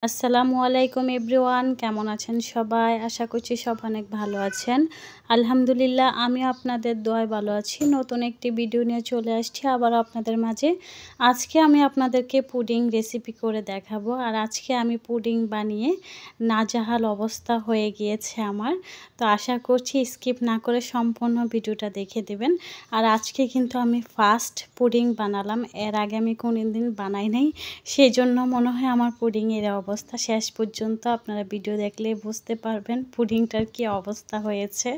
আসসালামু আলাইকুম এভরিওয়ান, কেমন আছেন সবাই? আশা করছি সব অনেক ভালো আছেন। আলহামদুলিল্লাহ, আমিও আপনাদের দোয়ায় ভালো আছি। নতুন একটি ভিডিও নিয়ে চলে আসছি আবারও আপনাদের মাঝে। আজকে আমি আপনাদেরকে পুডিং রেসিপি করে দেখাবো। আর আজকে আমি পুডিং বানিয়ে নাজেহাল অবস্থা হয়ে গিয়েছে আমার। তো আশা করছি স্কিপ না করে সম্পূর্ণ ভিডিওটা দেখে দেবেন। আর আজকে কিন্তু আমি ফার্স্ট পুডিং বানালাম, এর আগে আমি কোনোদিন বানাই নাই। সেই জন্য মনে হয় আমার পুডিংয়ের অবস্থা। শেষ পর্যন্ত আপনারা ভিডিও দেখলে বুঝতে পারবেন পুডিংটার কি অবস্থা হয়েছে।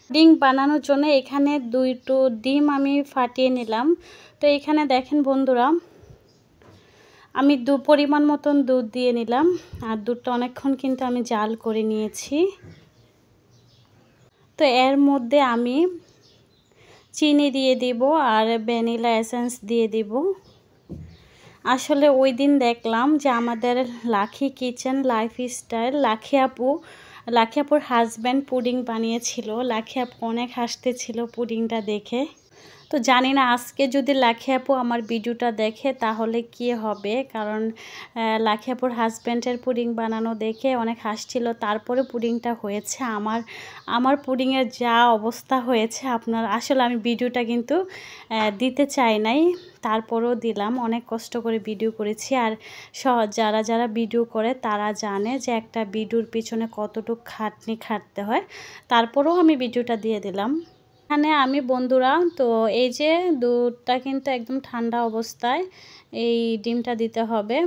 পুডিং বানানোর জন্য এখানে 2টো ডিম আমি ফাটিয়ে নিলাম। তো এখানে দেখেন বন্ধুরা, আমি পরিমাণ মতন দুধ দিয়ে নিলাম। আর দুধটা অনেকক্ষণ কিন্তু আমি জাল করে নিয়েছি। তো এর মধ্যে আমি চিনি দিয়ে দিব আর ভ্যানিলা এসেন্স দিয়ে দিব। আসলে ওই দিন দেখলাম যে আমাদের লাকি কিচেন লাইফস্টাইল লাকি আপুর হাজব্যান্ড পুডিং বানিয়েছিল। লাকি আপু অনেক হাসতেছিল পুডিংটা দেখে। তো জানি না আজকে যদি লাকি আপু আমার ভিডিওটা দেখে তাহলে কি হবে, কারণ লাকি আপুর হাজব্যান্ডের পুডিং বানানো দেখে অনেক হাসছিল। তারপরে পুডিংটা হয়েছে আমার পুডিংয়ের যা অবস্থা হয়েছে আসলে আমি ভিডিওটা কিন্তু দিতে চাই নাই, তারপরেও দিলাম। অনেক কষ্ট করে ভিডিও করেছি। আর যারা ভিডিও করে তারা জানে যে একটা ভিডিওর পিছনে কতটুকু খাটতে হয়। তারপরেও আমি ভিডিওটা দিয়ে দিলাম। এখানে আমি বন্ধুরা, তো এই যে দুধটা কিন্তু একদম ঠান্ডা অবস্থায় এই ডিমটা দিতে হবে।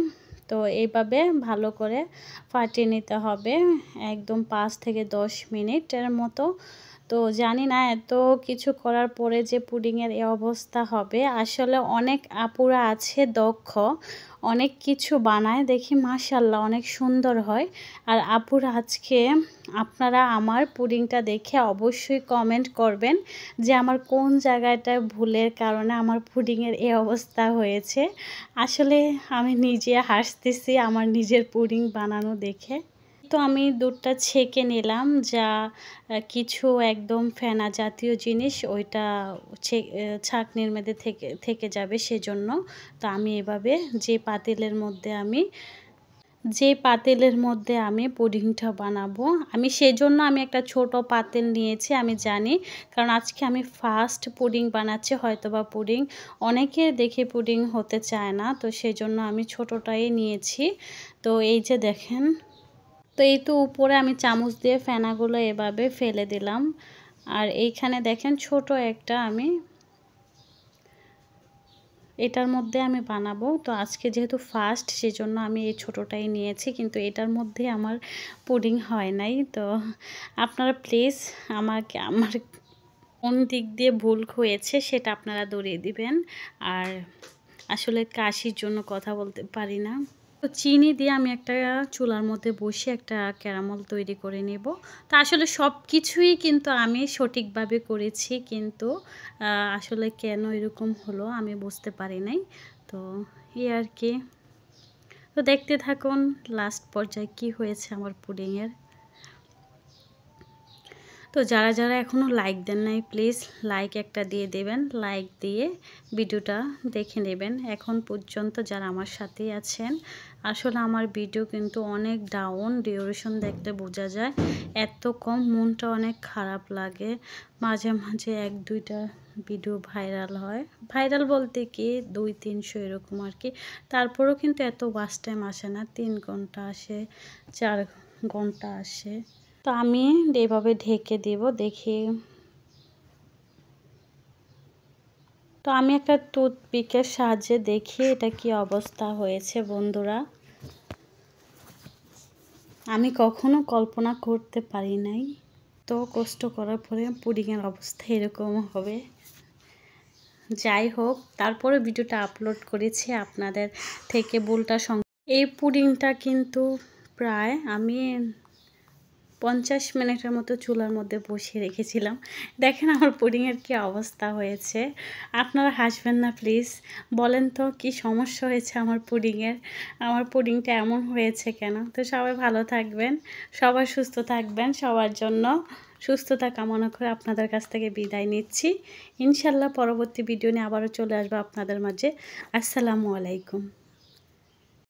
তো এইভাবে ভালো করে ফাটিয়ে নিতে হবে একদম 5 থেকে 10 মিনিটের মতো। তো জানি না এত কিছু করার পরে যে পুডিংয়ের এই অবস্থা হবে। আসলে অনেক আপুরা আছে দক্ষ, অনেক কিছু বানায়, দেখি মাশাআল্লাহ অনেক সুন্দর হয়। আর আপুরা আজকে আপনারা আমার পুডিংটা দেখে অবশ্যই কমেন্ট করবেন যে আমার কোন জায়গাটায় ভুলের কারণে আমার পুডিংয়ের এই অবস্থা হয়েছে। আসলে আমি নিজে হাসতেছি আমার নিজের পুডিং বানানো দেখে। তো আমি দুধটা ছেঁকে নিলাম, যা কিছু একদম ফেনা জাতীয় জিনিস ওইটা ছাঁকনির মধ্যে থেকে যাবে সেজন্য। তো আমি এভাবে যে পাতিলের মধ্যে আমি পুডিংটা বানাবো, আমি সেজন্য একটা ছোট পাতিল নিয়েছি। আমি জানি, কারণ আজকে আমি ফার্স্ট পুডিং বানাচ্ছি, হয়তোবা পুডিং অনেকের দেখে পুডিং হতে চায় না, তো সেজন্য আমি ছোটটাই নিয়েছি। তো এই যে দেখেন, তো এই তো উপরে আমি চামচ দিয়ে ফেনাগুলো এভাবে ফেলে দিলাম। আর এইখানে দেখেন ছোট একটা আমি এটার মধ্যে আমি বানাবো। তো আজকে যেহেতু ফার্স্ট সেজন্য আমি এই ছোটোটাই নিয়েছি, কিন্তু এটার মধ্যে আমার পুডিং হয় নাই। তো আপনারা প্লিজ আমার কোন দিক দিয়ে ভুল হয়েছে সেটা আপনারা ধরিয়ে দিবেন। আর আসলে কাশির জন্য কথা বলতে পারি না। তো চিনি দিয়ে আমি একটা চুলার মধ্যে বসে একটা ক্যারামেল তৈরি করে নেব। তো আসলে সব কিছুই কিন্তু আমি সঠিকভাবে করেছি, কিন্তু আসলে কেন এরকম হলো আমি বুঝতে পারি নাই। তো এই আর কি। তো দেখতে থাকুন লাস্ট পর্যায়ে কি হয়েছে আমার পুডিংয়ের। তো যারা এখনও লাইক দেন নাই প্লিজ লাইক একটা দিয়ে দেবেন, লাইক দিয়ে ভিডিওটা দেখে নেবেন। এখন পর্যন্ত যারা আমার সাথেই আছেন, আসলে আমার ভিডিও কিন্তু অনেক ডাউন, ডিউরেশন দেখতে বোঝা যায় এত কম, মনটা অনেক খারাপ লাগে। মাঝে মাঝে 1-2টা ভিডিও ভাইরাল হয়, ভাইরাল বলতে কি 200-300 এরকম আর কি। তারপরেও কিন্তু এত ওয়াচ টাইম আসে না, 3 ঘন্টা আসে, 4 ঘন্টা আসে। তো আমি এইভাবে ঢেকে দেব দেখি। তো আমি একটা টুথপিকের সাহায্যে দেখি এটা কি অবস্থা হয়েছে বন্ধুরা। আমি কখনো কল্পনা করতে পারি নাই তো কষ্ট করার পরে পুডিংয়ের অবস্থা এরকম হবে। যাই হোক, তারপরে ভিডিওটা আপলোড করেছি আপনাদের থেকে ভুলটা এই পুডিংটা কিন্তু প্রায় আমি 50 মিনিটের মতো চুলার মধ্যে বসিয়ে রেখেছিলাম। দেখেন আমার পুডিংয়ের কি অবস্থা হয়েছে। আপনারা হাসবেন না প্লিজ, বলেন তো কি সমস্যা হয়েছে আমার পুডিংয়ের, আমার পুডিংটা এমন হয়েছে কেন। তো সবাই ভালো থাকবেন, সবাই সুস্থ থাকবেন, সবার জন্য সুস্থতা কামনা করে আপনাদের কাছ থেকে বিদায় নিচ্ছি। ইনশাল্লাহ পরবর্তী ভিডিও নিয়ে আবারও চলে আসবো আপনাদের মাঝে। আসসালামু আলাইকুম।